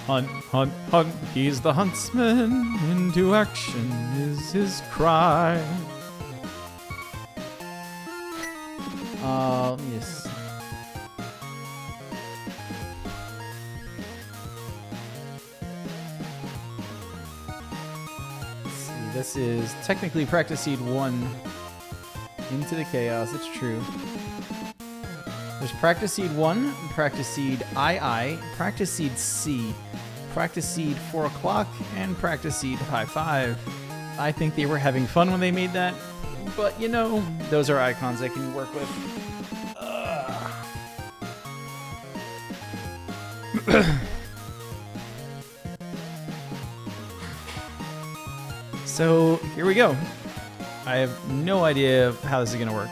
Hunt, hunt, hunt, he's the huntsman, into action is his cry. Yes. Let's see, this is technically practice seed 1. Into the chaos, it's true. There's practice seed 1, practice seed II, practice seed C, practice seed 4 o'clock, and practice seed high 5. I think they were having fun when they made that, but you know, those are icons they can work with. So here we go. I have no idea how this is gonna work.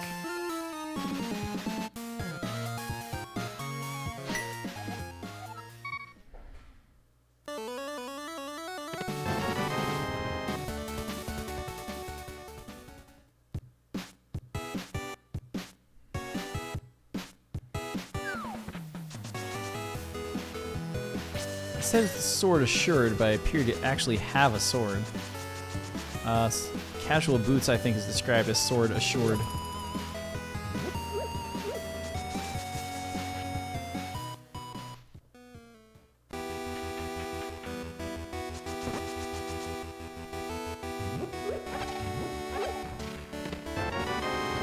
It says sword assured, but I appear to actually have a sword. Casual boots, I think, is described as sword assured.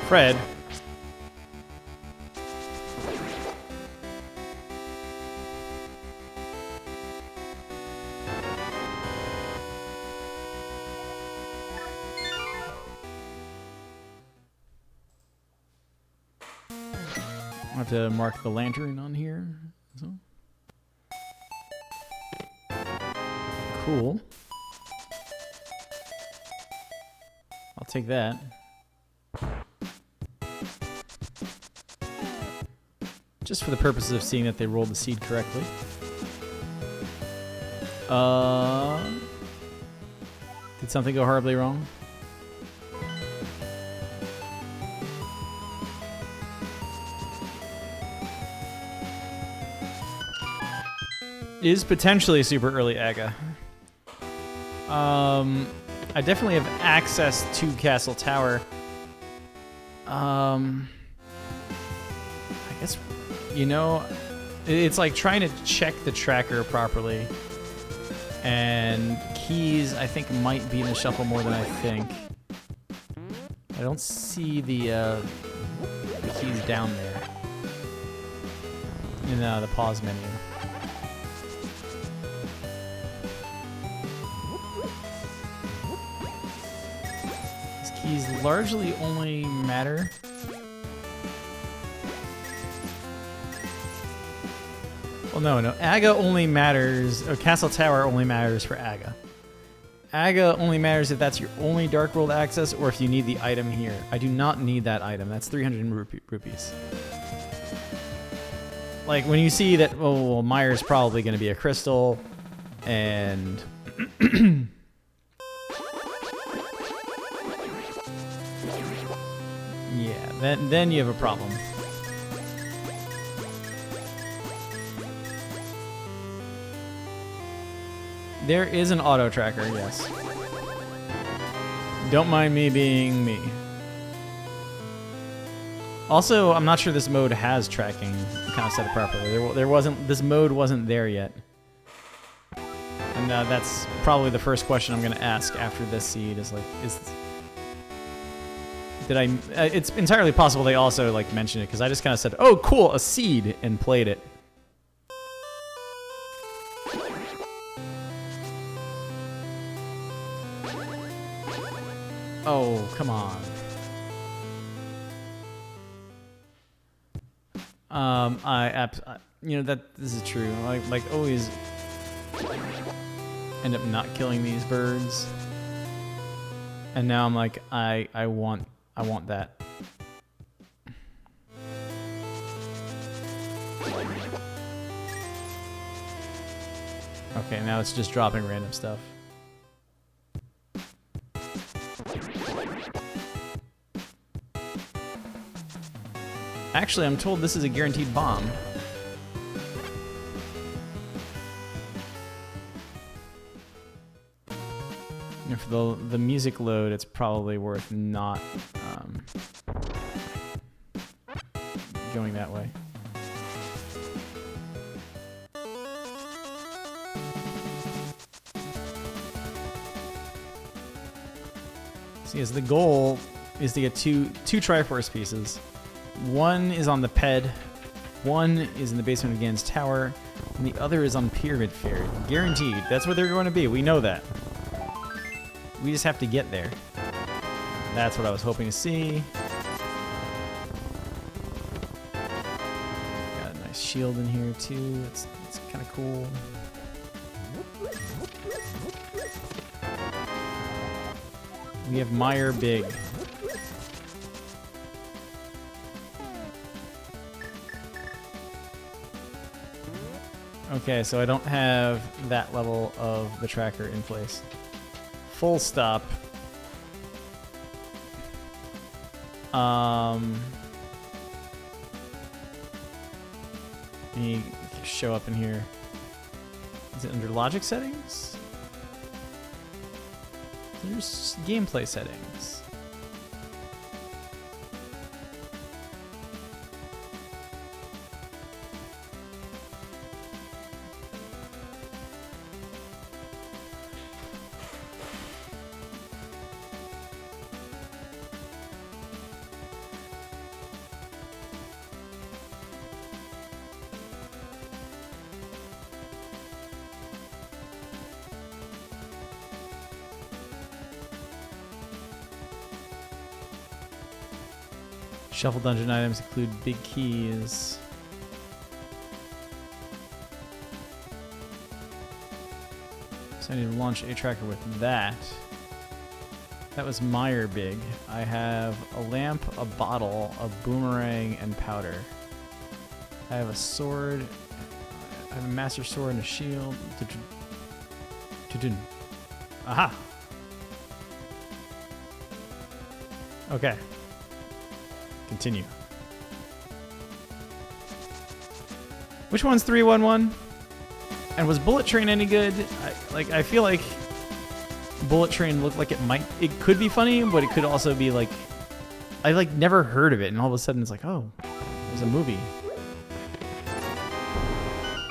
Fred. I'll have to mark the lantern on here. So. Cool. I'll take that. Just for the purposes of seeing that they rolled the seed correctly. Did something go horribly wrong? Is potentially super early Aga. I definitely have access to Castle Tower. I guess, you know, it's like trying to check the tracker properly. And keys, I think, might be in the shuffle more than I think. I don't see the keys down there in the pause menu. These keys largely only matter. Well, no. Aga only matters, or Castle Tower only matters for Aga. Aga only matters if that's your only Dark World access or if you need the item here. I do not need that item. That's 300 rupees. Like, when you see that, oh, well, Myra's probably going to be a crystal, and... yeah, then you have a problem. There is an auto tracker, yes. Don't mind me being me. Also, I'm not sure this mode has tracking kind of set up properly. There wasn't, this mode wasn't there yet. And that's probably the first question I'm going to ask after this seed is like, it's entirely possible they also like mentioned it because I just kind of said, oh cool, a seed, and played it. Oh, come on. You know, that this is true. Like always end up not killing these birds. And now I'm like, I want that. Okay, now it's just dropping random stuff. Actually, I'm told this is a guaranteed bomb. And for the music load, it's probably worth not going that way. So yes, the goal is to get two Triforce pieces. One is on the ped, one is in the basement of Ganon's tower, and the other is on Pyramid Fairy. Guaranteed. That's where they're going to be. We know that. We just have to get there. That's what I was hoping to see. Got a nice shield in here too. It's kind of cool. We have Meyer Big. Okay, so I don't have that level of the tracker in place. Full stop. Let me show up in here. Is it under logic settings? There's gameplay settings. Shuffle dungeon items include big keys. So I need to launch a tracker with that. That was Meyer Big. I have a lamp, a bottle, a boomerang, and powder. I have a sword. I have a master sword and a shield. Aha! Okay. Continue. Which one's 311? And was Bullet Train any good? I feel like Bullet Train looked like it could be funny, but it could also be like, I never heard of it, and all of a sudden it's like, oh, there's a movie.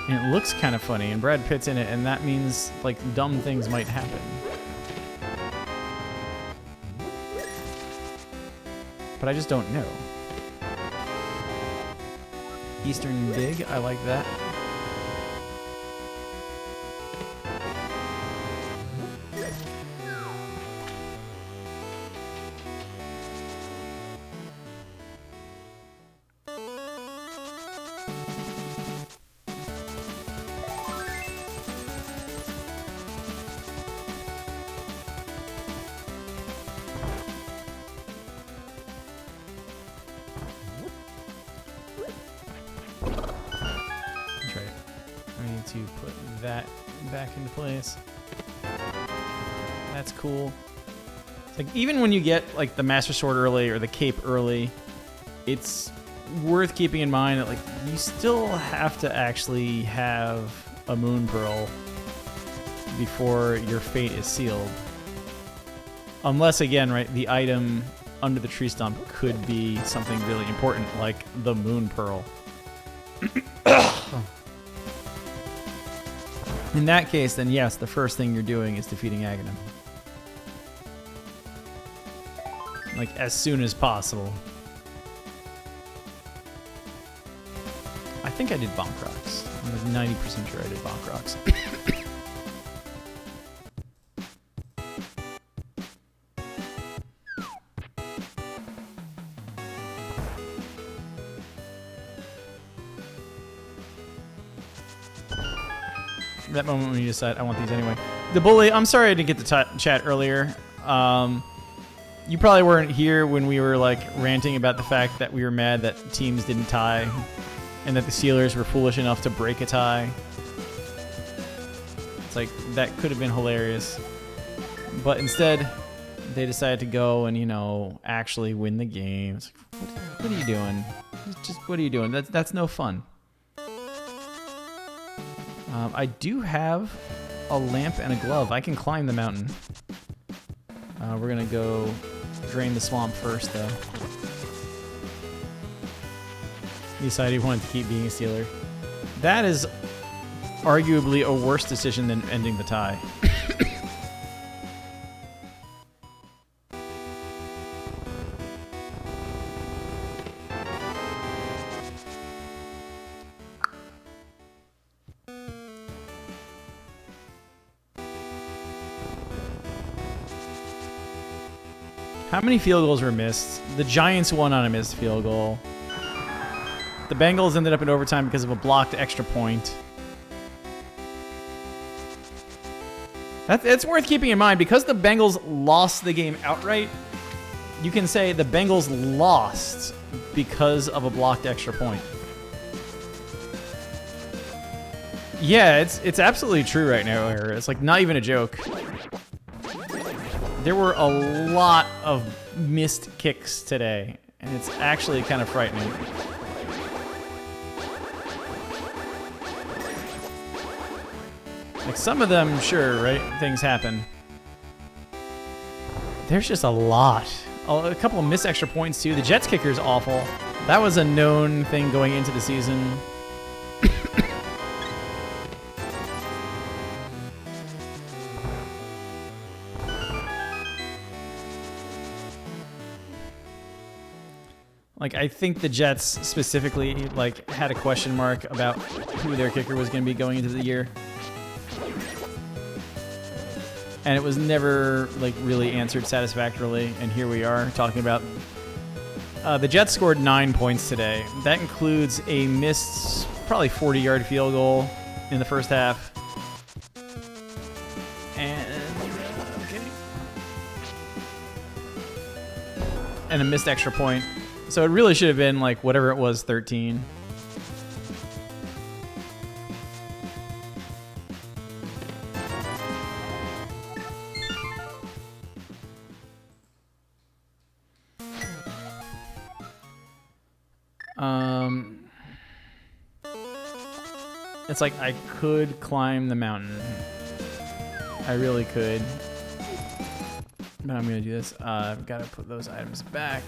And it looks kind of funny, and Brad Pitt's in it, and that means like dumb things might happen. But I just don't know. Eastern Big, I like that. To put that back into place. That's cool. It's like even when you get like the Master Sword early or the cape early, it's worth keeping in mind that like you still have to actually have a Moon Pearl before your fate is sealed. Unless again, right, the item under the tree stump could be something really important like the Moon Pearl. In that case, then yes, the first thing you're doing is defeating Ganon. Like, as soon as possible. I think I did Bonk Rocks. I'm like 90% sure I did Bonk Rocks. That moment when you decide I want these anyway. The bully, I'm sorry I didn't get to chat earlier. You probably weren't here when we were like ranting about the fact that we were mad that teams didn't tie and that the sealers were foolish enough to break a tie. It's like, that could have been hilarious. But instead, they decided to go and, you know, actually win the game. It's like, what are you doing? Just what are you doing? That's no fun. I do have a lamp and a glove. I can climb the mountain. We're gonna go drain the swamp first, though. He decided he wanted to keep being a Steeler. That is arguably a worse decision than ending the tie. How many field goals were missed? The Giants won on a missed field goal. The Bengals ended up in overtime because of a blocked extra point. It's worth keeping in mind, because the Bengals lost the game outright, you can say the Bengals lost because of a blocked extra point. Yeah, it's absolutely true right now. It's like not even a joke. There were a lot of missed kicks today, and it's actually kind of frightening. Like some of them, sure, right? Things happen. There's just a lot. A couple of missed extra points, too. The Jets kicker is awful. That was a known thing going into the season. Like, I think the Jets specifically, like, had a question mark about who their kicker was going to be going into the year. And it was never, like, really answered satisfactorily. And here we are talking about... the Jets scored 9 points today. That includes a missed, probably 40-yard field goal in the first half. And... okay. And a missed extra point. So it really should have been, like, whatever it was, 13. It's like I could climb the mountain. I really could. But I'm going to do this. I've got to put those items back.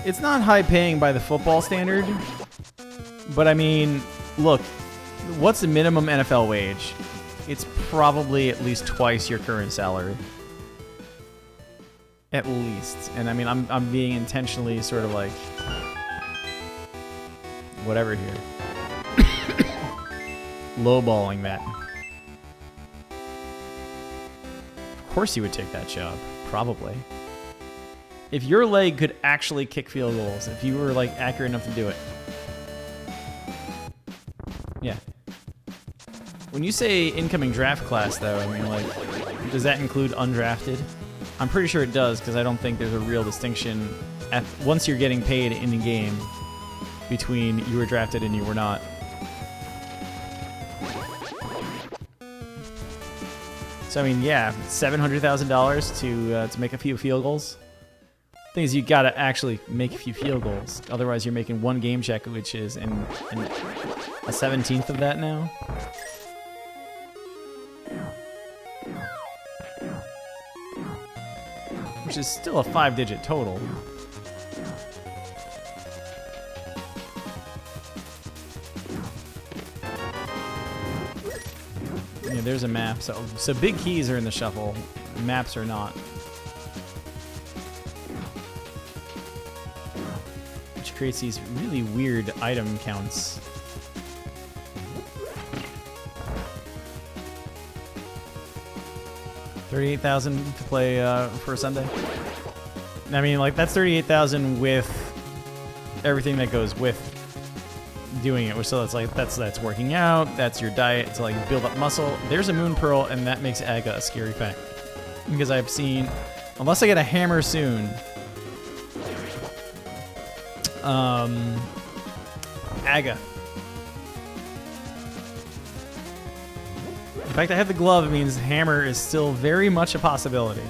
It's not high paying by the football standard, but I mean, look, what's the minimum NFL wage? It's probably at least twice your current salary. At least. And I mean, I'm being intentionally sort of like whatever here. Lowballing that. Of course you would take that job. Probably. If your leg could actually kick field goals, if you were like accurate enough to do it. Yeah. When you say incoming draft class, though, I mean, like, does that include undrafted? I'm pretty sure it does, because I don't think there's a real distinction once you're getting paid in the game between you were drafted and you were not. So I mean, yeah, $700,000 to make a few field goals. Thing is, you gotta actually make a few field goals. Otherwise, you're making one game check, which is in a 17th of that now. Which is still a 5-digit total. Yeah, there's a map. So big keys are in the shuffle. Maps are not. Which creates these really weird item counts. $38,000 to play for a Sunday. I mean, like, that's $38,000 with everything that goes with doing it. So it's like that's working out. That's your diet to like build up muscle. There's a moon pearl, and that makes Aga a scary pet because I've seen, unless I get a hammer soon. Aga. In fact, I have the glove. It means hammer is still very much a possibility.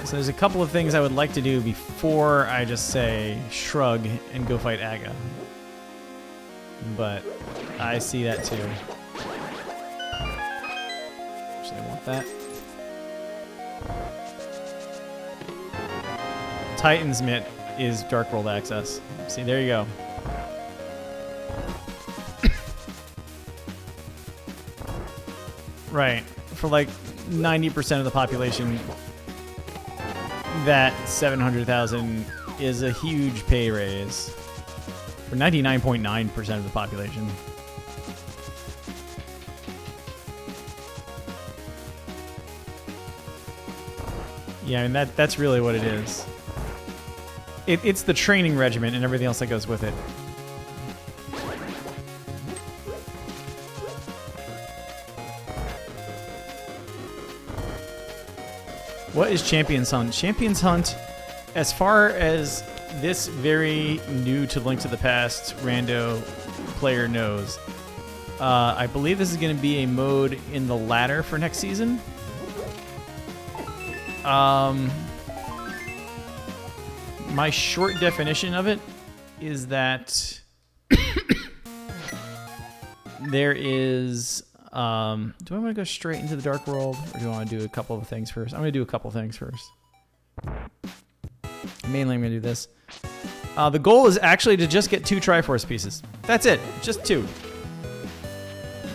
So there's a couple of things I would like to do before I just say shrug and go fight Aga. But I see that too. Actually, I want that. Titan's Mitt is Dark World access. See, there you go. Right. For like 90% of the population, that 700,000 is a huge pay raise. For 99.9% of the population. Yeah, I mean, that's really what it is. It's the training regimen and everything else that goes with it. What is Champions Hunt? Champions Hunt, as far as this very new to Link to the Past Rando player knows, I believe this is going to be a mode in the ladder for next season. My short definition of it is that there is... do I want to go straight into the Dark World, or do I want to do a couple of things first? I'm going to do a couple of things first. Mainly, I'm going to do this. The goal is actually to just get 2 Triforce pieces. That's it. Just 2.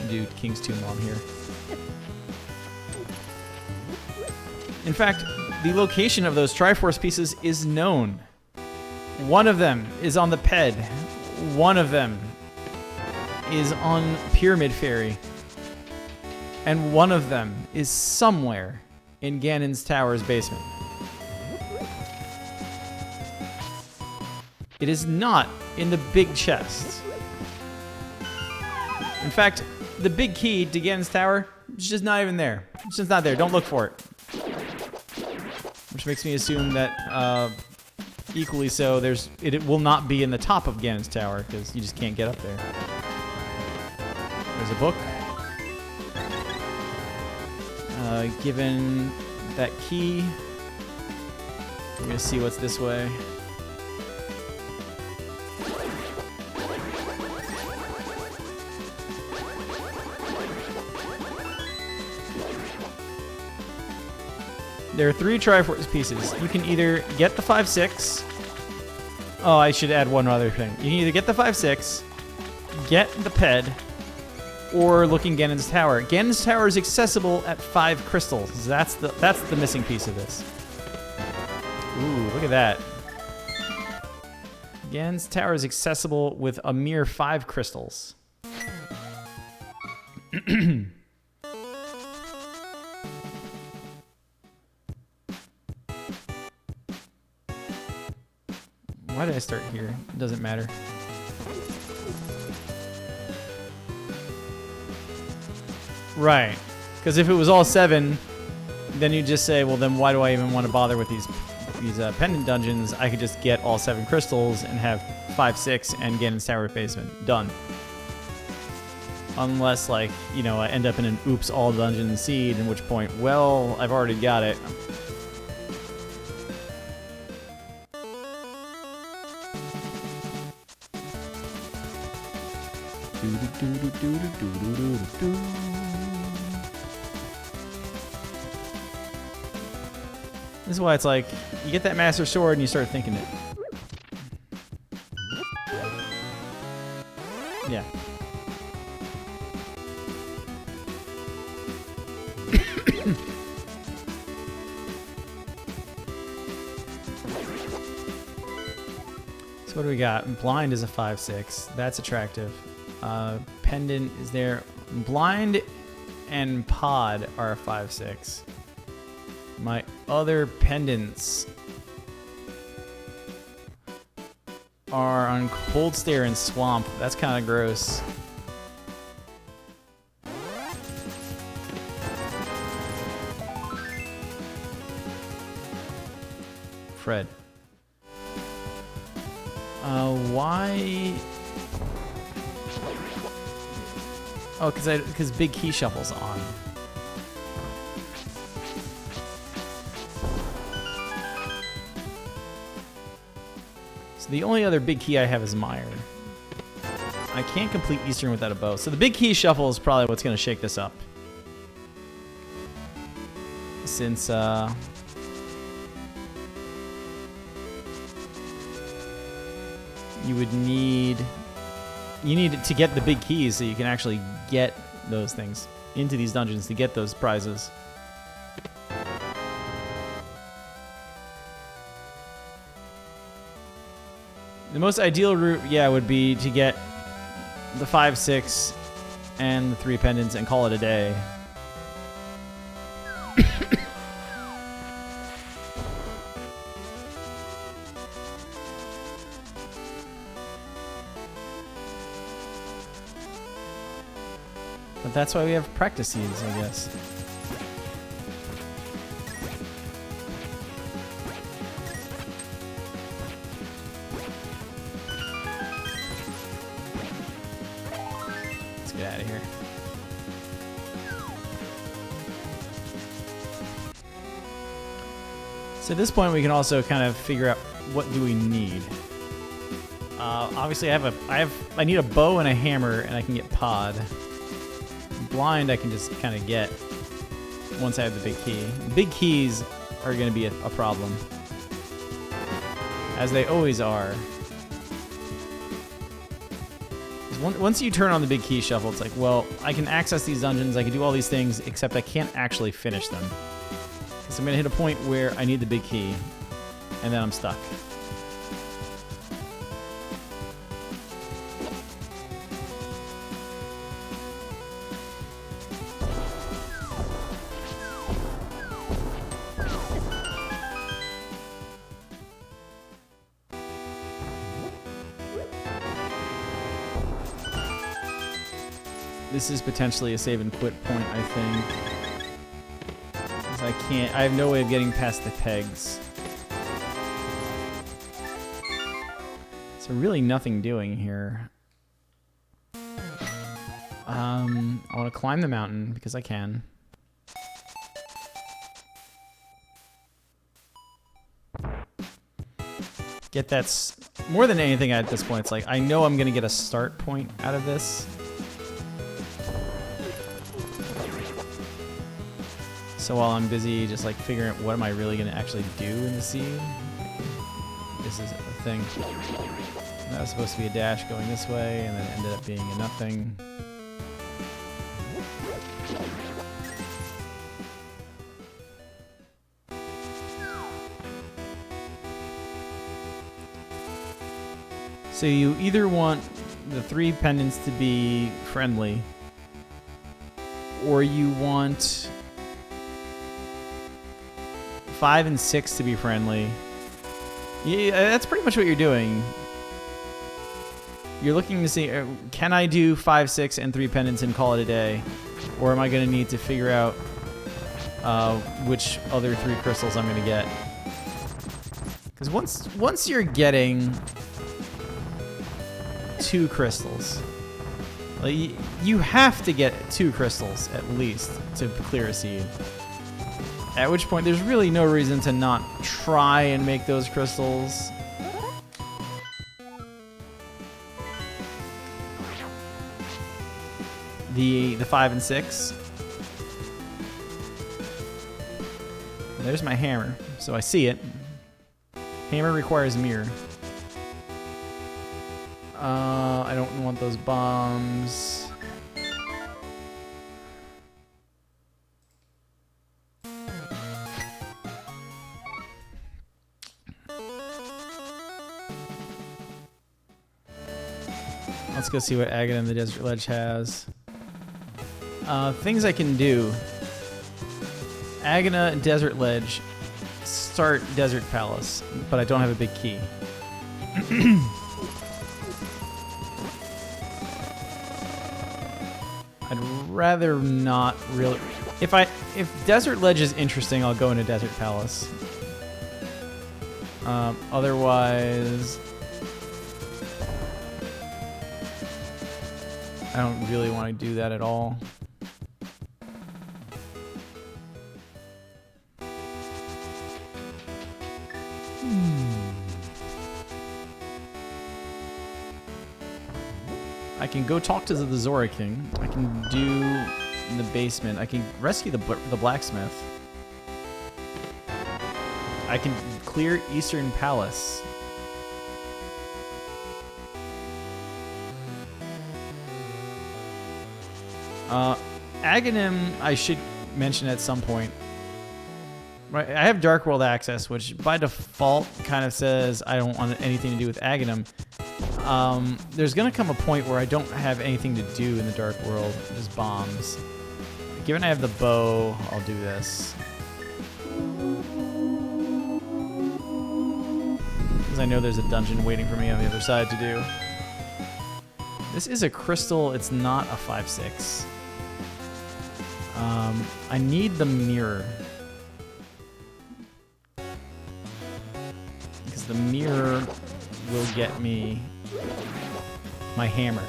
Do King's Tomb on here. In fact, the location of those Triforce pieces is known. One of them is on the Ped. One of them is on Pyramid Fairy. And one of them is somewhere in Ganon's Tower's basement. It is not in the big chest. In fact, the big key to Ganon's Tower is just not even there. It's just not there. Don't look for it. Which makes me assume that equally so, it will not be in the top of Ganon's Tower because you just can't get up there. There's a book. Given that key, we're gonna see what's this way. There are 3 Triforce pieces. You can either get the 5-6. Oh, I should add one other thing. You can either get the 5-6, get the Ped, or look in Ganon's Tower. Ganon's Tower is accessible at 5 crystals. That's the missing piece of this. Ooh, look at that. Ganon's Tower is accessible with a mere 5 crystals. Why did I start here? It doesn't matter. Right. Because if it was all 7, then you'd just say, well, then why do I even want to bother with these pendant dungeons? I could just get all 7 crystals and have 5, 6, and Ganon's Tower basement. Done. Unless, like, you know, I end up in an oops all dungeon seed, in which point, well, I've already got it. This is why it's like, you get that Master Sword and you start thinking it. Yeah. So what do we got? Blind is a 5-6. That's attractive. Pendant is there. Blind and Pod are a 5-6. My other pendants are on Cold Stare and Swamp. That's kind of gross. Fred. Why? Oh, because Big Key Shuffle's on. So the only other big key I have is Mire. I can't complete Eastern without a bow. So the big key shuffle is probably what's going to shake this up. Since, you would need... You need to get the big keys so you can actually get those things into these dungeons to get those prizes. The most ideal route, yeah, would be to get the 5, 6, and the 3 pendants and call it a day. But that's why we have practice seeds, I guess. Let's get out of here. So at this point, we can also kind of figure out what do we need. Obviously, I need a bow and a hammer, and I can get pod. Blind, I can just kind of get once I have the big key. Big keys are going to be a problem, as they always are. Once you turn on the big key shuffle, it's like, well, I can access these dungeons, I can do all these things, except I can't actually finish them. So I'm going to hit a point where I need the big key, and then I'm stuck. This is potentially a save and quit point, I think. Because I have no way of getting past the pegs. So really nothing doing here. I want to climb the mountain because I can. Get that more than anything at this point, it's like I know I'm going to get a start point out of this. So while I'm busy just like figuring out what am I really going to actually do in the seed, this is a thing. That was supposed to be a dash going this way, and then it ended up being a nothing. So you either want the 3 pendants to be friendly, or you want 5 and 6 to be friendly. Yeah, that's pretty much what you're doing. You're looking to see, can I do 5, 6, and 3 pendants and call it a day? Or am I going to need to figure out which other 3 crystals I'm going to get? Because once you're getting 2 crystals, like, you have to get 2 crystals at least to clear a seed. At which point, there's really no reason to not try and make those crystals. The 5 and 6. There's my hammer, so I see it. Hammer requires mirror. I don't want those bombs. Let's go see what Ganon and the Desert Ledge has. Things I can do. Agana and Desert Ledge start Desert Palace, but I don't have a big key. I'd rather not really... If Desert Ledge is interesting, I'll go into Desert Palace. Otherwise... I don't really want to do that at all. I can go talk to the Zora King. I can do in the basement. I can rescue the blacksmith. I can clear Eastern Palace. Aghanim, I should mention at some point. Right, I have Dark World access, which by default kind of says I don't want anything to do with Aghanim. There's gonna come a point where I don't have anything to do in the Dark World. Just bombs. Given I have the bow, I'll do this. Because I know there's a dungeon waiting for me on the other side to do. This is a crystal, it's not a 5/6. I need the mirror. Because the mirror will get me my hammer.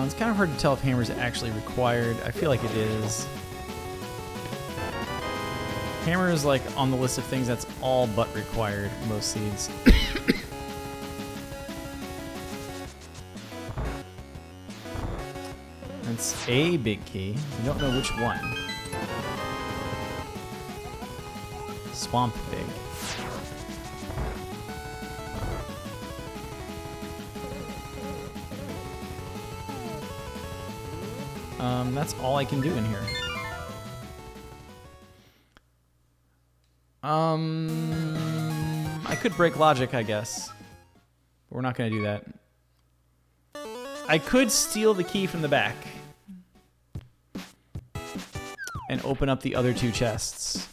It's kind of hard to tell if hammer is actually required. I feel like it is. Hammer is like on the list of things that's all but required, most seeds. That's a big key. We don't know which one. Swamp big. That's all I can do in here. I could break logic, I guess. But we're not going to do that. I could steal the key from the back. And open up the other two chests.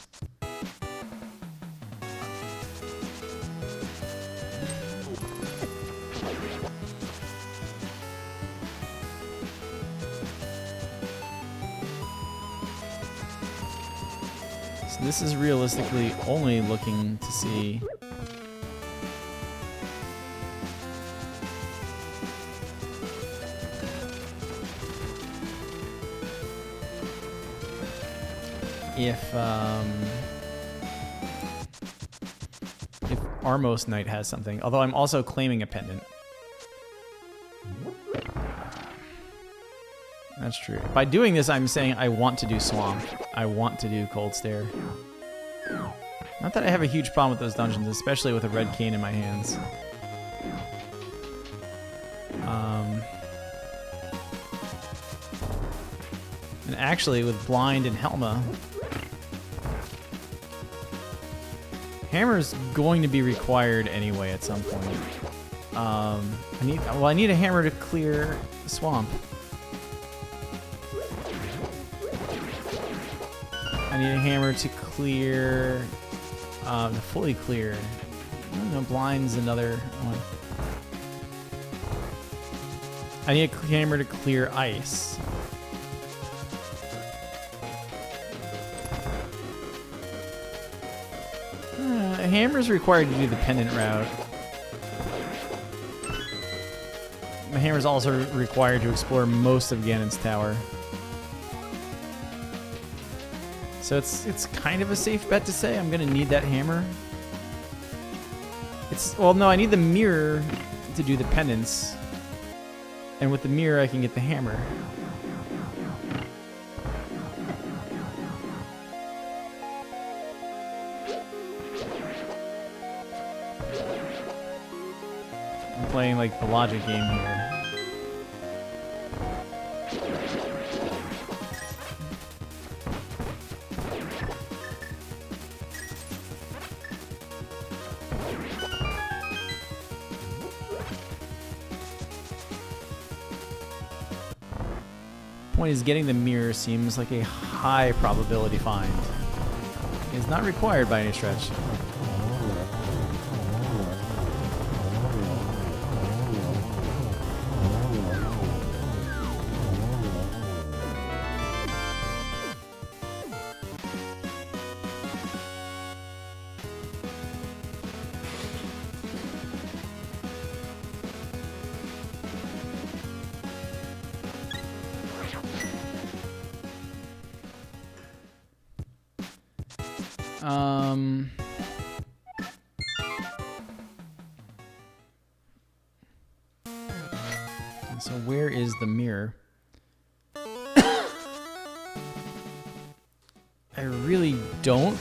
So this is realistically only looking to see if Armos Knight has something. Although I'm also claiming a pendant. That's true. By doing this, I'm saying I want to do Swamp. I want to do Cold Stare. Not that I have a huge problem with those dungeons, especially with a red cane in my hands. And actually, with Blind and Helma, hammer's going to be required anyway at some point. I need a hammer to clear the swamp. I need a hammer to clear, to fully clear. No, Blind's another one. I need a hammer to clear ice. A hammer is required to do the pendant route. The hammer is also required to explore most of Ganon's tower. So it's kind of a safe bet to say I'm gonna need that hammer. Well, no, I need the mirror to do the pendants, and with the mirror I can get the hammer. I'm playing like the logic game here. Point is, getting the mirror seems like a high probability find. It's not required by any stretch. the mirror. I really don't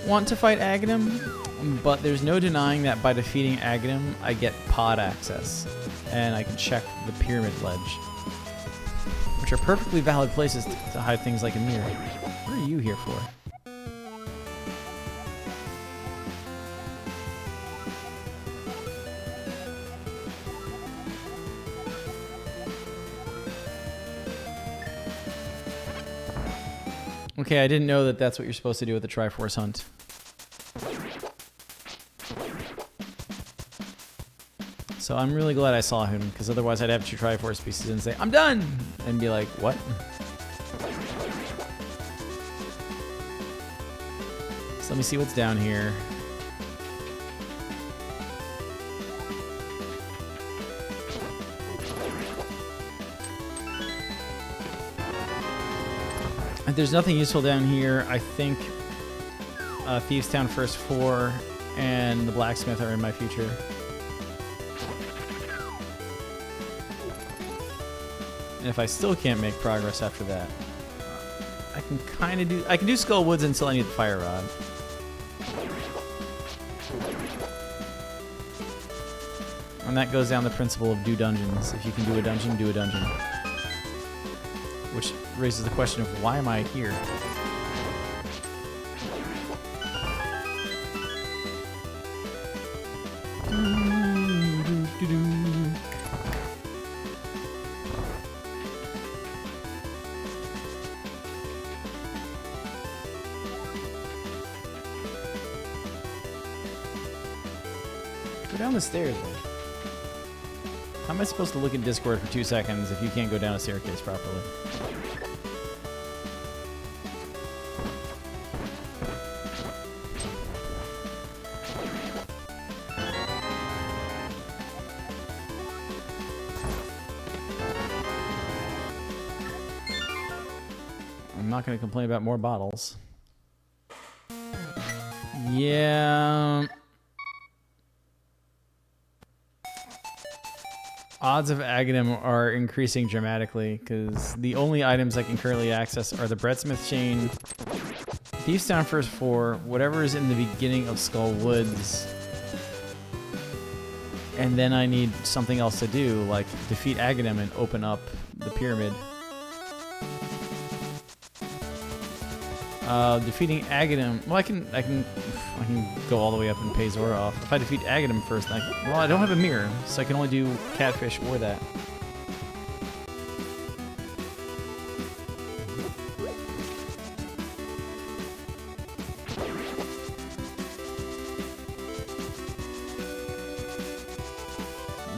want to fight Aghanim, but there's no denying that by defeating Aghanim, I get pod access, and I can check the pyramid ledge, which are perfectly valid places to hide things like a mirror. What are you here for? Okay, I didn't know that that's what you're supposed to do with the Triforce Hunt. So I'm really glad I saw him, because otherwise I'd have 2 Triforce pieces and say, I'm done! And be like, what? So let me see what's down here. If there's nothing useful down here, I think Thieves Town First 4 and the Blacksmith are in my future. And if I still can't make progress after that, I can do Skull Woods until I need the Fire Rod. And that goes down the principle of do dungeons. If you can do a dungeon, do a dungeon. Which raises the question of why am I here? Go down the stairs, man. How am I supposed to look at Discord for 2 seconds if you can't go down a staircase properly? I'm not going to complain about more bottles. Yeah. Odds of Aghanim are increasing dramatically because the only items I can currently access are the Breadsmith Chain, Thieves Town First 4, whatever is in the beginning of Skull Woods, and then I need something else to do, like defeat Aghanim and open up the pyramid. Defeating Aghanim, well, I can go all the way up and pay Zora off. If I defeat Aghanim first, well, I don't have a mirror, so I can only do Catfish or that.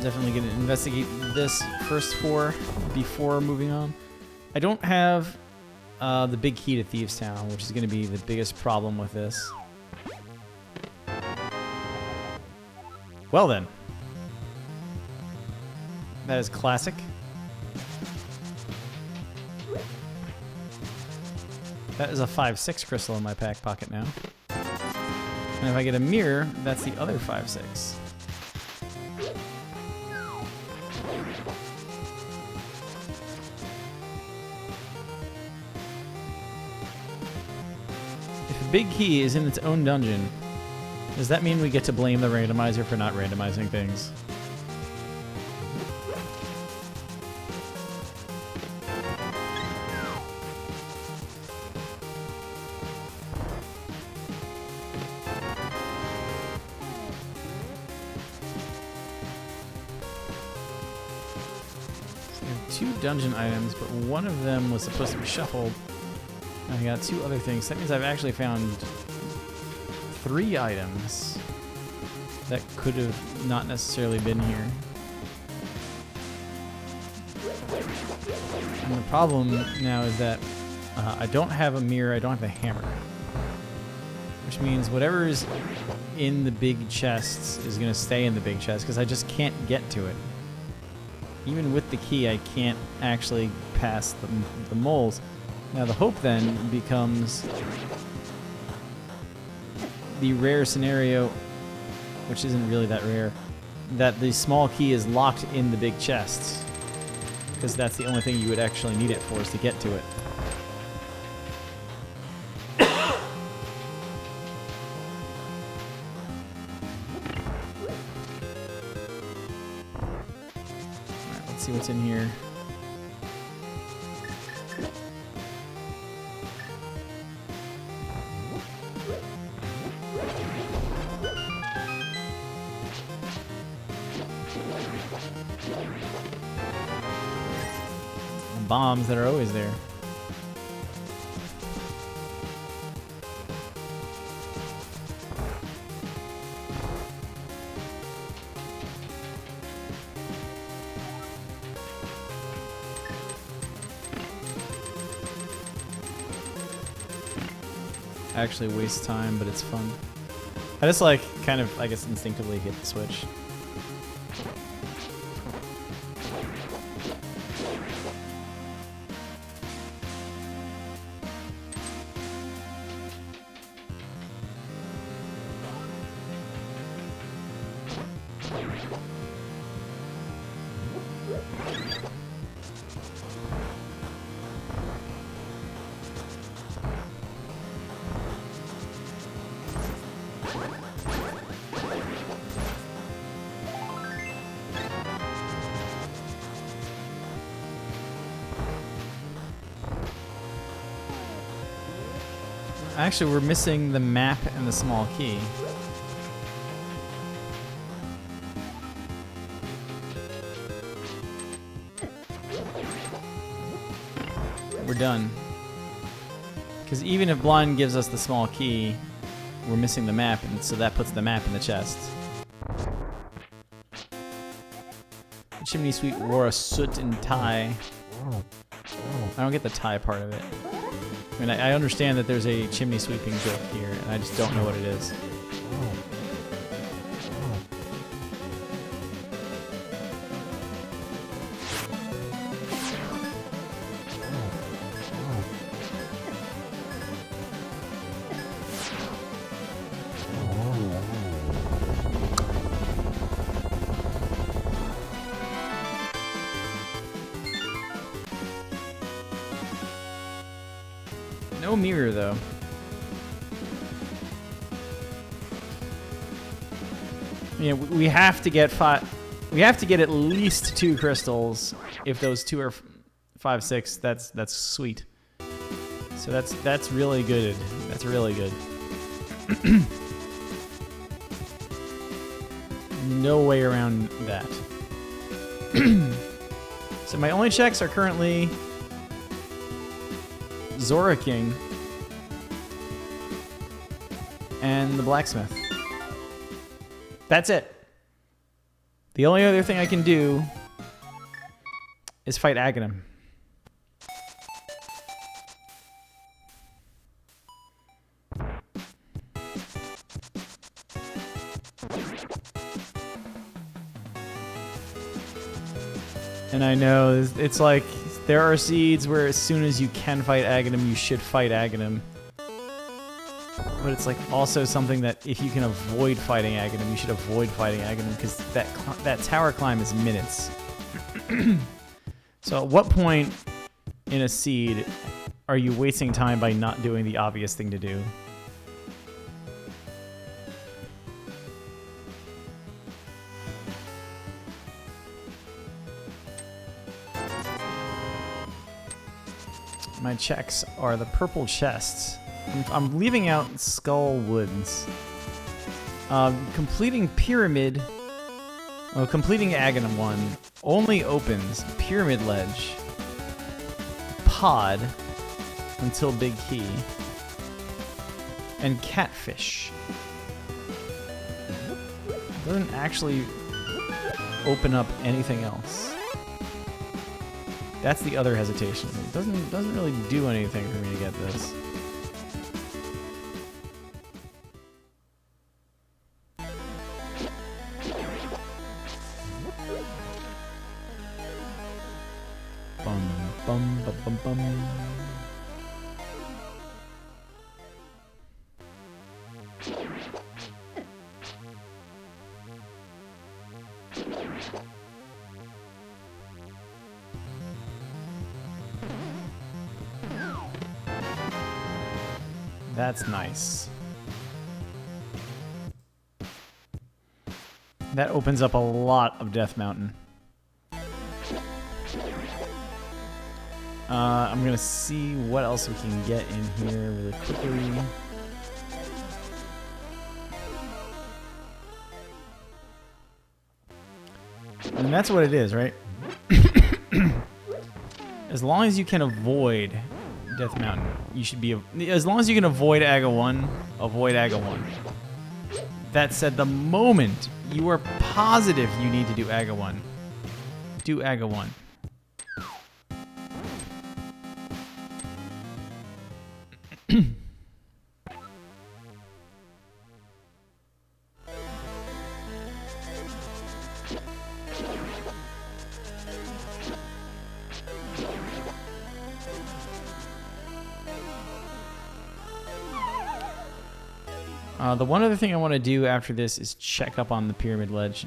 Definitely gonna investigate this first 4 before moving on. I don't have the big key to Thieves Town, which is going to be the biggest problem with this. Well then. That is classic. That is a 5/6 crystal in my pack pocket now. And if I get a mirror, that's the other 5/6. Big key is in its own dungeon. Does that mean we get to blame the randomizer for not randomizing things? So I have 2 dungeon items, but one of them was supposed to be shuffled. I got 2 other things. That means I've actually found 3 items that could have not necessarily been here. And the problem now is that I don't have a mirror, I don't have a hammer. Which means whatever is in the big chests is going to stay in the big chest because I just can't get to it. Even with the key, I can't actually pass the moles. Now the hope then becomes the rare scenario, which isn't really that rare, that the small key is locked in the big chest. because that's the only thing you would actually need it for, is to get to it. Alright, let's see what's in here. Bombs that are always there. Actually waste time, but it's fun. I just like kind of, I guess, instinctively hit the switch. Actually, we're missing the map and the small key. We're done. Because even if blind gives us the small key, we're missing the map, and so that puts the map in the chest. The chimney sweep wore a soot and tie. I don't get the tie part of it. I mean, I understand that there's a chimney sweeping joke here, and I just don't know what it is. No mirror, though. Yeah, we have to get we have to get at least 2 crystals. If those 2 are 5, 6, that's sweet. So that's really good. That's really good. No way around that. So my only checks are currently Zora King and the blacksmith. That's it. The only other thing I can do is fight Ganon. And I know it's like there are seeds where as soon as you can fight Ganon, you should fight Ganon. But it's like also something that if you can avoid fighting Ganon, you should avoid fighting Ganon because that tower climb is minutes. So at what point in a seed are you wasting time by not doing the obvious thing to do? My checks are the purple chests. I'm leaving out Skull Woods. Completing Pyramid... Well, completing Ganon 1 only opens Pyramid Ledge, Pod, until Big Key, and Catfish. Doesn't actually open up anything else. That's the other hesitation. It doesn't really do anything for me to get this. Bum bum bum bum bum. That's nice. That opens up a lot of Death Mountain. I'm gonna see what else we can get in here really quickly. And that's what it is, right? As long as you can avoid Death Mountain, you should be... As long as you can avoid Aga 1, avoid Aga 1. That said, the moment you are positive you need to do Aga 1, do Aga 1. The one other thing I want to do after this is check up on the pyramid ledge.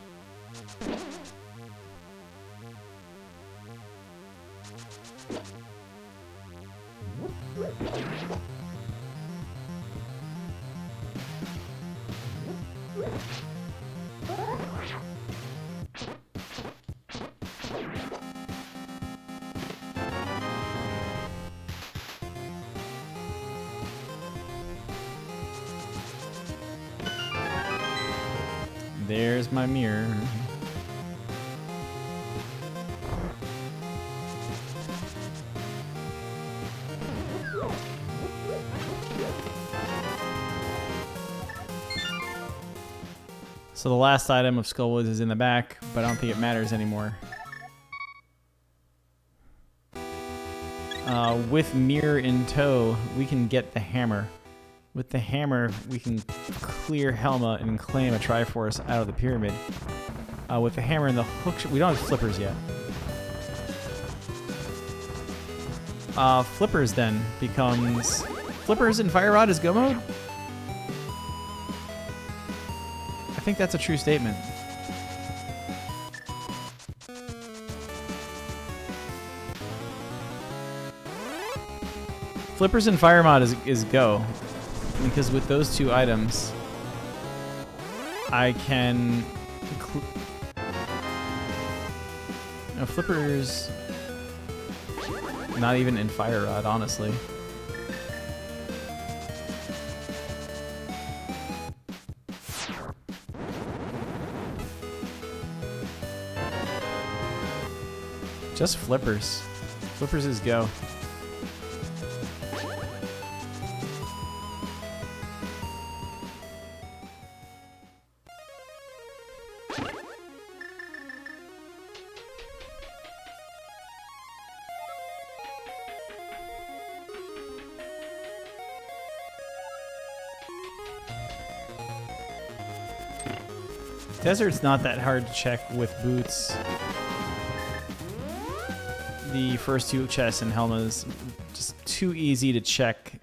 There's my mirror. So the last item of Skullwoods is in the back, but I don't think it matters anymore. With mirror in tow, we can get the hammer. With the hammer, we can clear Helma and claim a Triforce out of the pyramid. With the hammer and the hook... We don't have flippers yet. Flippers then becomes... Flippers and Fire Rod is go mode? I think that's a true statement. Flippers and Fire Mod is go. Because with those two items, I can... No, Flippers... Not even in Fire Rod, honestly. Just Flippers. Flippers is go. Desert's not that hard to check with boots. The first two chests and Helma's just too easy to check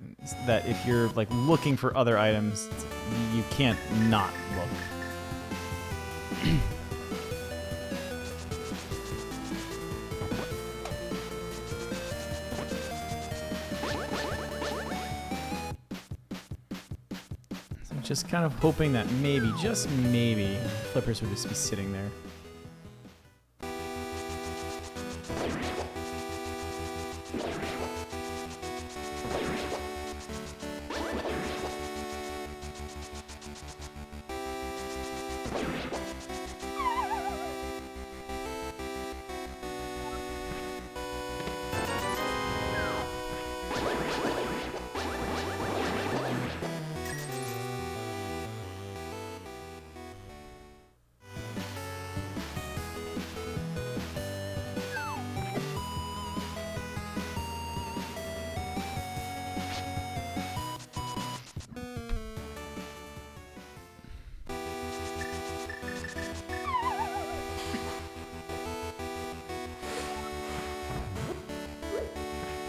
that if you're like looking for other items, you can't not look. Just kind of hoping that maybe, just maybe, Flippers would just be sitting there.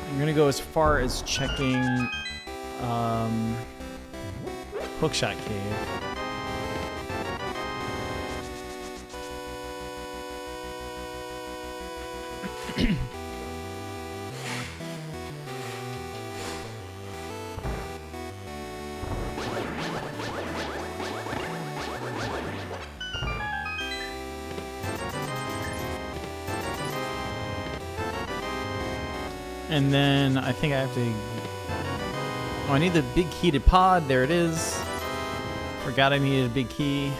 I'm gonna go as far as checking Hookshot Cave. And then I think I have to... Oh, I need the big key to pod. There it is. Forgot I needed a big key.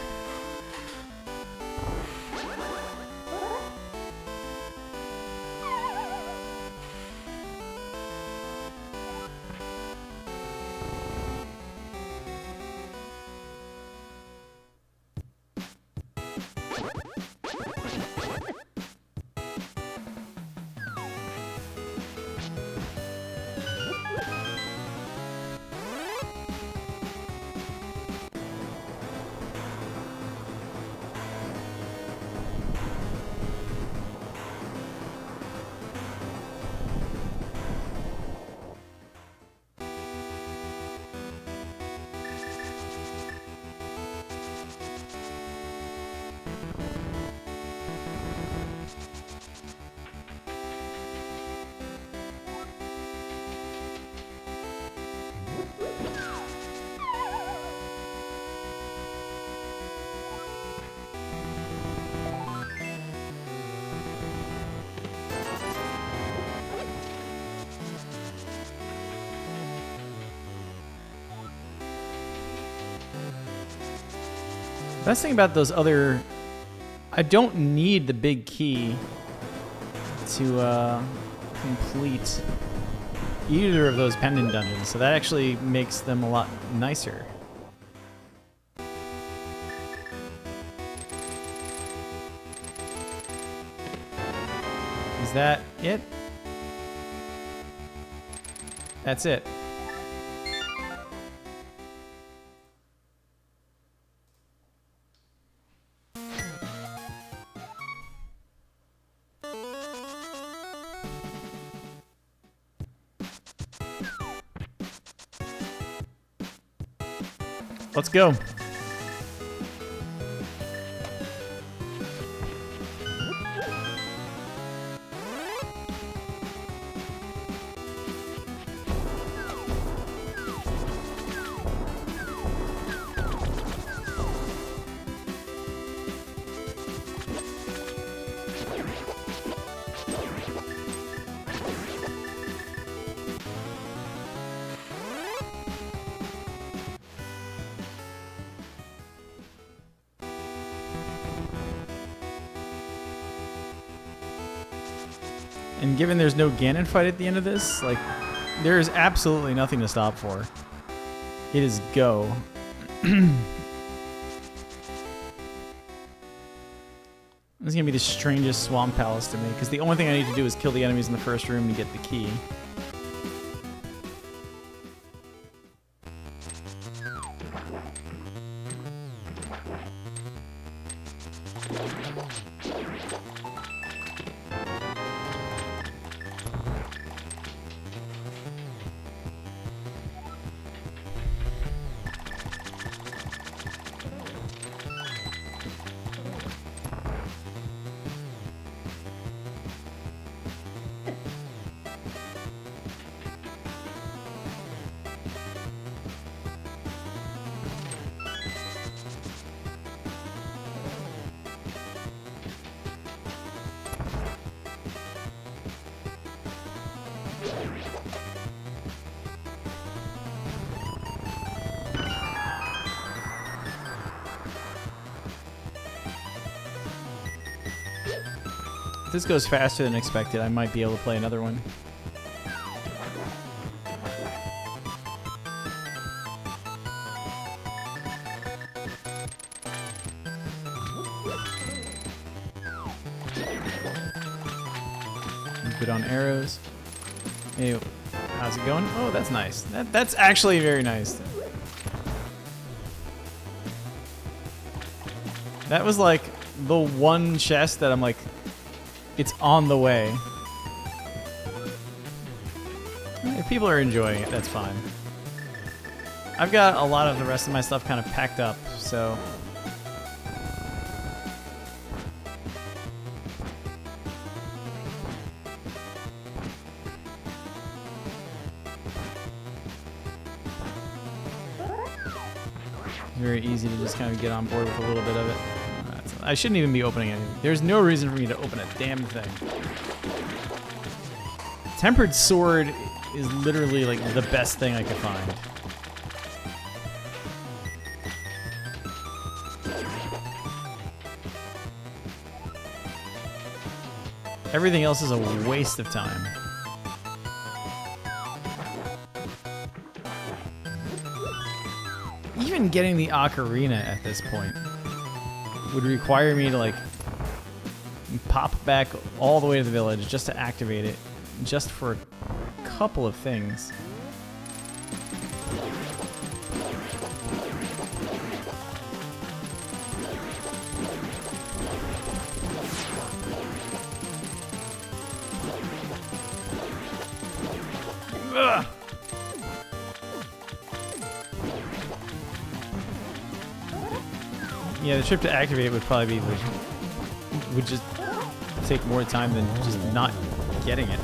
Best thing about those other... I don't need the big key to complete either of those pendant dungeons, so that actually makes them a lot nicer. Is that it? That's it. Let's go. And given there's no Ganon fight at the end of this, like, there is absolutely nothing to stop for. It is go. This is gonna be the strangest swamp palace to me, because the only thing I need to do is kill the enemies in the first room to get the key. If this goes faster than expected, I might be able to play another one. Good on arrows. Hey, how's it going? Oh, that's nice. That's actually very nice. That was like the one chest that I'm like, it's on the way. If people are enjoying it, that's fine. I've got a lot of the rest of my stuff kind of packed up, so... very easy to just kind of get on board with a little bit of it. I shouldn't even be opening anything. There's no reason for me to open a damn thing. Tempered sword is literally like the best thing I could find. Everything else is a waste of time. Even getting the ocarina at this point would require me to like pop back all the way to the village just to activate it, just for a couple of things. Ugh. Yeah, the trip to activate would probably be would just take more time than just not getting it.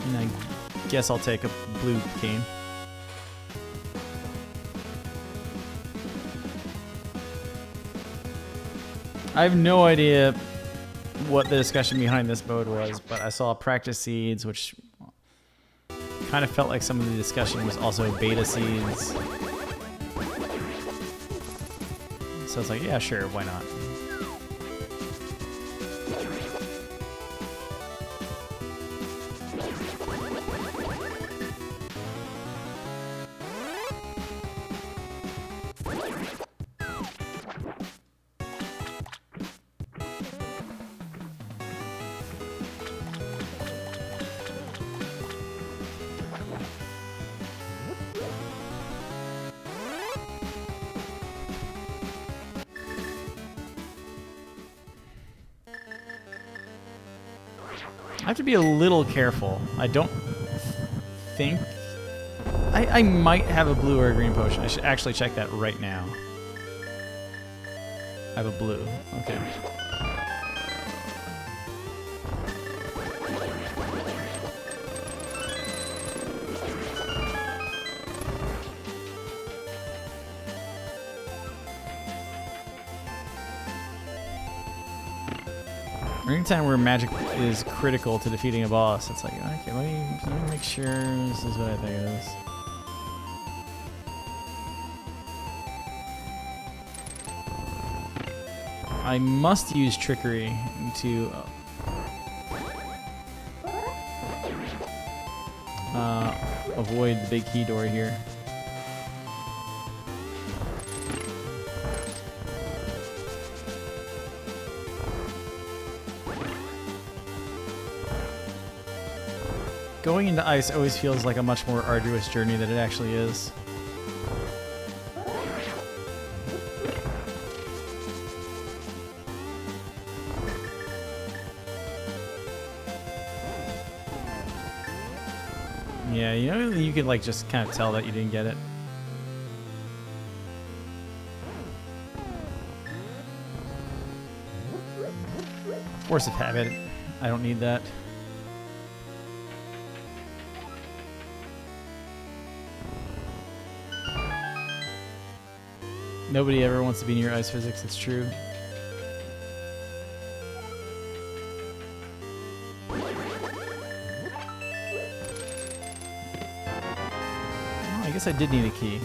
And I guess I'll take a blue cane. I have no idea what the discussion behind this mode was, but I saw practice seeds, which kind of felt like some of the discussion was also beta seeds. So it's like, yeah, sure, why not? I have to be a little careful. I don't think... I might have a blue or a green potion. I should actually check that right now. I have a blue. Okay. Anytime where magic is critical to defeating a boss, it's like, okay, let me make sure this is what I think it is. I must use trickery to avoid the big key door here. Going into ice always feels like a much more arduous journey than it actually is. Yeah, you know, you could like just kind of tell that you didn't get it. Force of habit. I don't need that. Nobody ever wants to be near ice physics, it's true. Well, I guess I did need a key.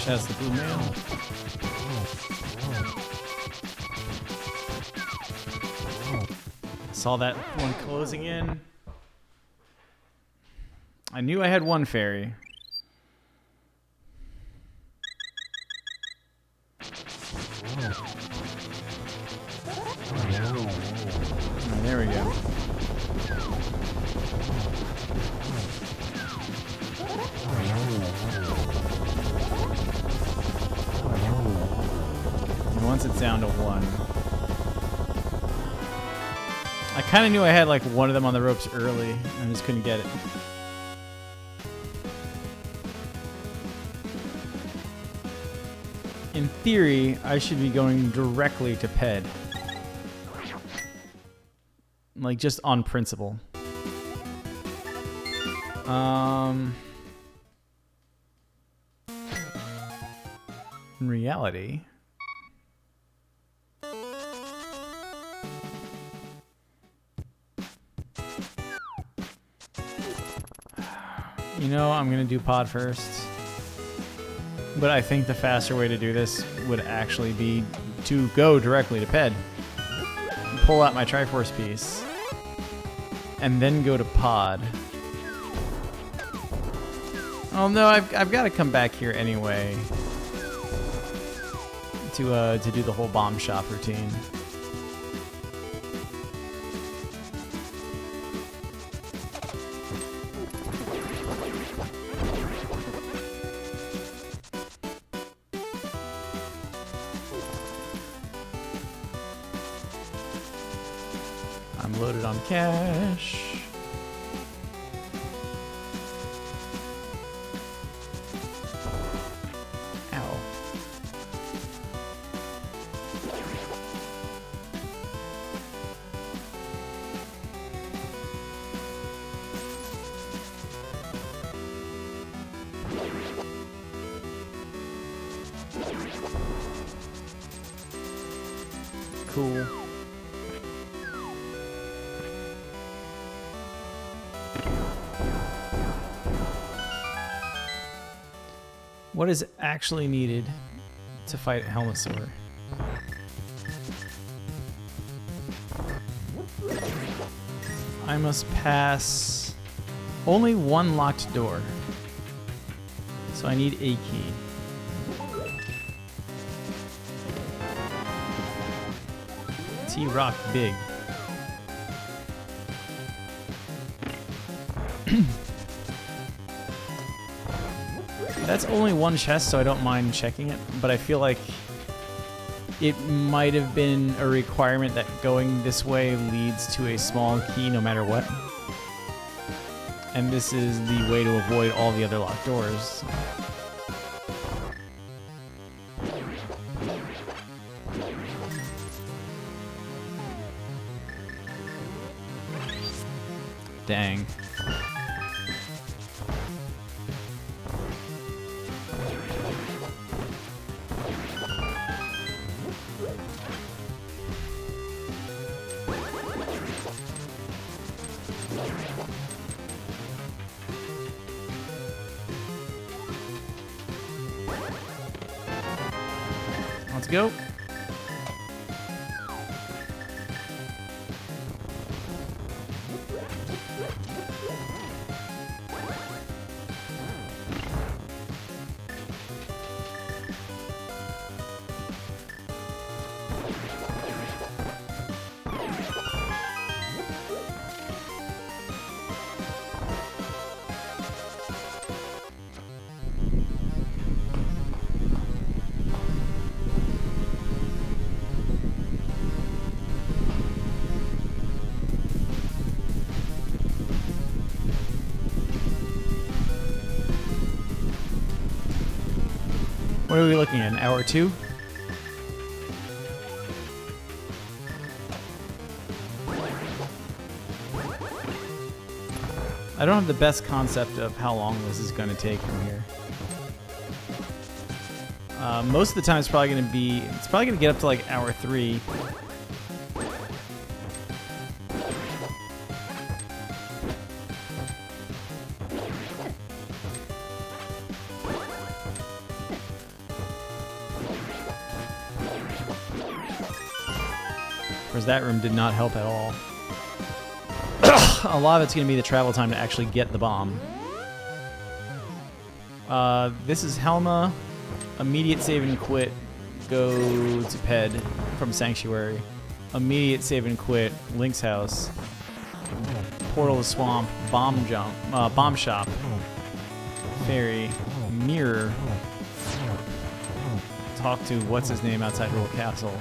Chest of blue mail. Saw that one closing in. I knew I had one fairy. Oh, there we go. And once it's down to one. I kind of knew I had like one of them on the ropes early and just couldn't get it. In theory, I should be going directly to Ped. Like, just on principle. In reality... You know, I'm gonna do pod first. But I think the faster way to do this would actually be to go directly to Ped. Pull out my Triforce piece. And then go to pod. Oh no, I've got to come back here anyway. To do the whole bomb shop routine. I'm loaded on cash. Ow. Cool. What is actually needed to fight Helmasaur? I must pass only one locked door. So I need a key. T-Rock big. That's only one chest, so I don't mind checking it, but I feel like it might have been a requirement that going this way leads to a small key no matter what. And this is the way to avoid all the other locked doors. Dang. Let's go. What are we looking at? An hour 2? I don't have the best concept of how long this is going to take from here. Most of the time it's probably going to get up to like hour 3. Whereas that room did not help at all. A lot of it's going to be the travel time to actually get the bomb. This is Helma. Immediate save and quit. Go to Ped from Sanctuary. Immediate save and quit. Link's house. Portal to Swamp. Bomb jump. Bomb shop. Fairy. Mirror. Talk to what's his name outside Royal Castle.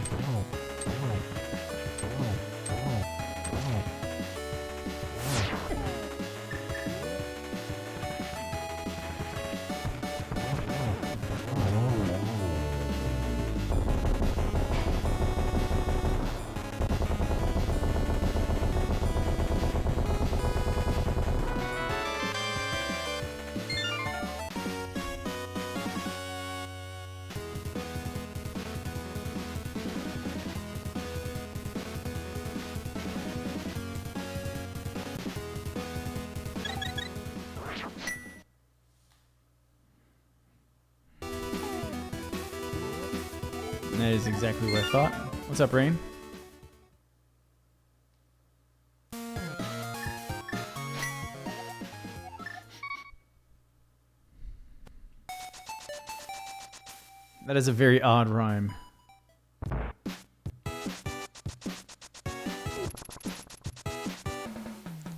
That is exactly what I thought. What's up, Rain? That is a very odd rhyme.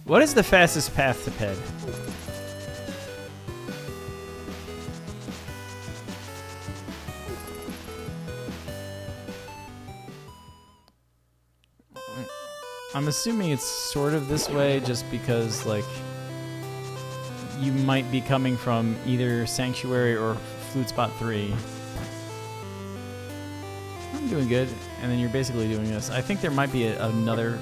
What is the fastest path to Ped? I'm assuming it's sort of this way just because, like, you might be coming from either Sanctuary or Flute Spot 3. I'm doing good, and then you're basically doing this. I think there might be another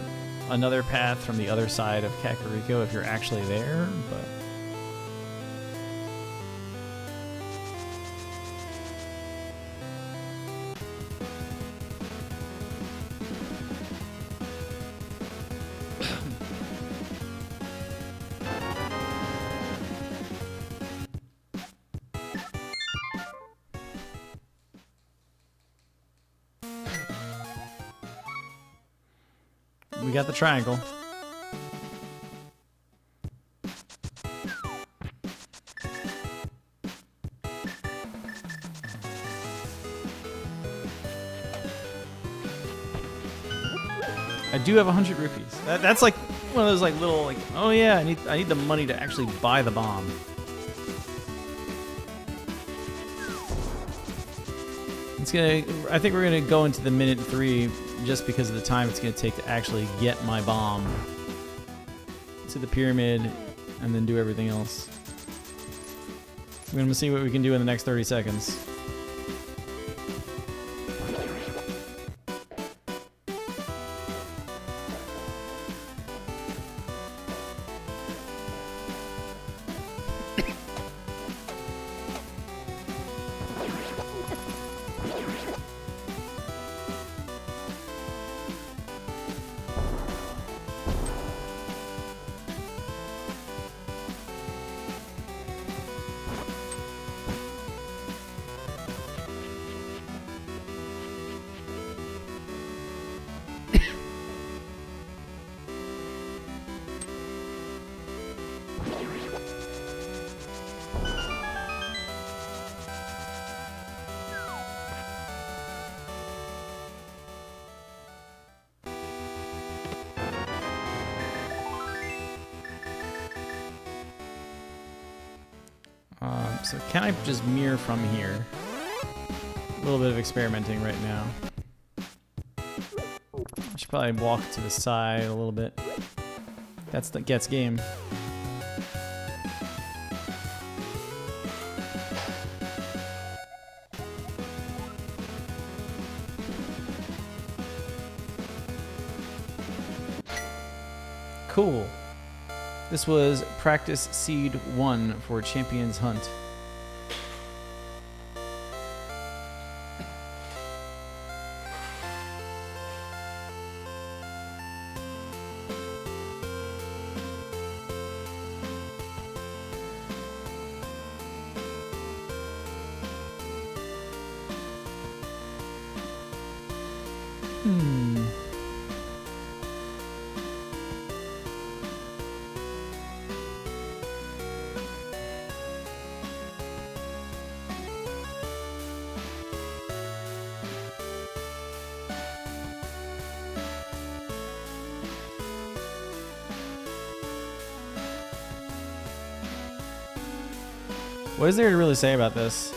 path from the other side of Kakariko if you're actually there, but... We got the triangle. I do have 100 rupees. That's like one of those like little like, oh yeah, I need the money to actually buy the bomb. I think we're gonna go into the minute 3 just because of the time it's gonna take to actually get my bomb to the pyramid and then do everything else. We're gonna see what we can do in the next 30 seconds. So can I just mirror from here? A little bit of experimenting right now. I should probably walk to the side a little bit. That's the gets game. Cool. This was Practice Seed 1 for Champions Hunt. What is there to really say about this?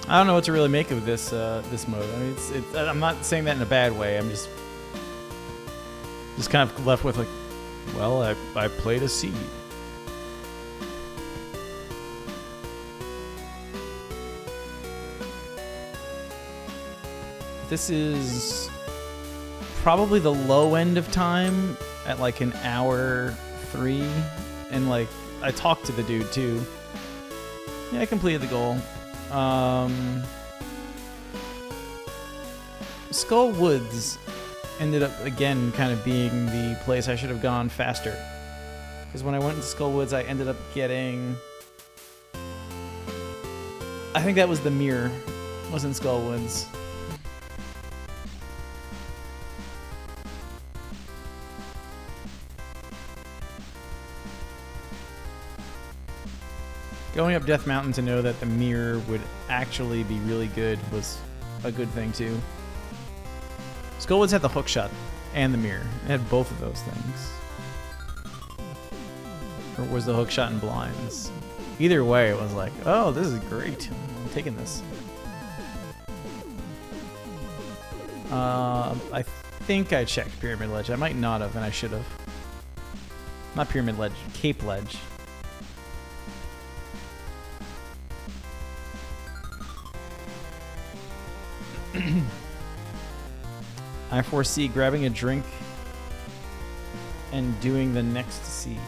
I don't know what to really make of this this mode. I mean, I'm not saying that in a bad way. I'm just kind of left with like, well, I played a seed. This is probably the low end of time at like an hour 3, and like I talked to the dude too. Yeah, I completed the goal. Skull Woods ended up again kind of being the place I should have gone faster, because when I went into Skull Woods I ended up getting, I think that was the mirror, wasn't Skull Woods. Going up Death Mountain to know that the mirror would actually be really good was a good thing too. Skullwoods had the hook shot and the mirror. It had both of those things. Or was the hook shot and blinds? Either way, it was like, oh, this is great. I'm taking this. I think I checked Pyramid Ledge. I might not have, and I should have. Not Pyramid Ledge, Cape Ledge. I foresee grabbing a drink and doing the next seed.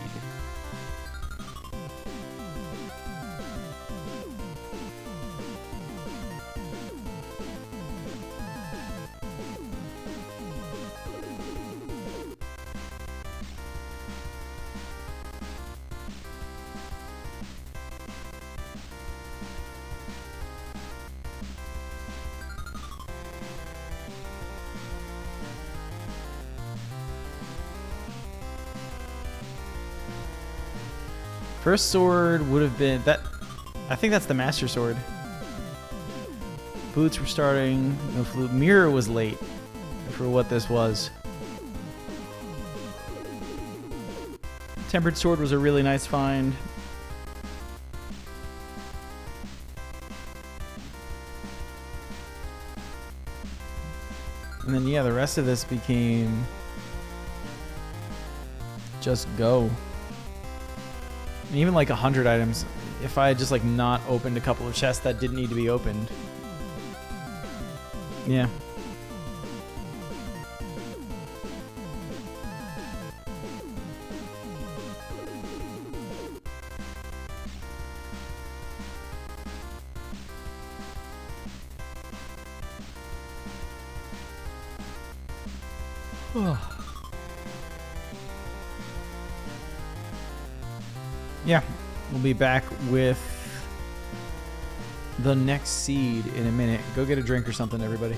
First sword would have been that. I think that's the Master Sword. Boots were starting. No flute. Mirror was late for what this was. Tempered Sword was a really nice find. And then yeah, the rest of this became just go. And even like 100 items, if I had just like not opened a couple of chests that didn't need to be opened. Yeah. Yeah, we'll be back with the next seed in a minute. Go get a drink or something, everybody.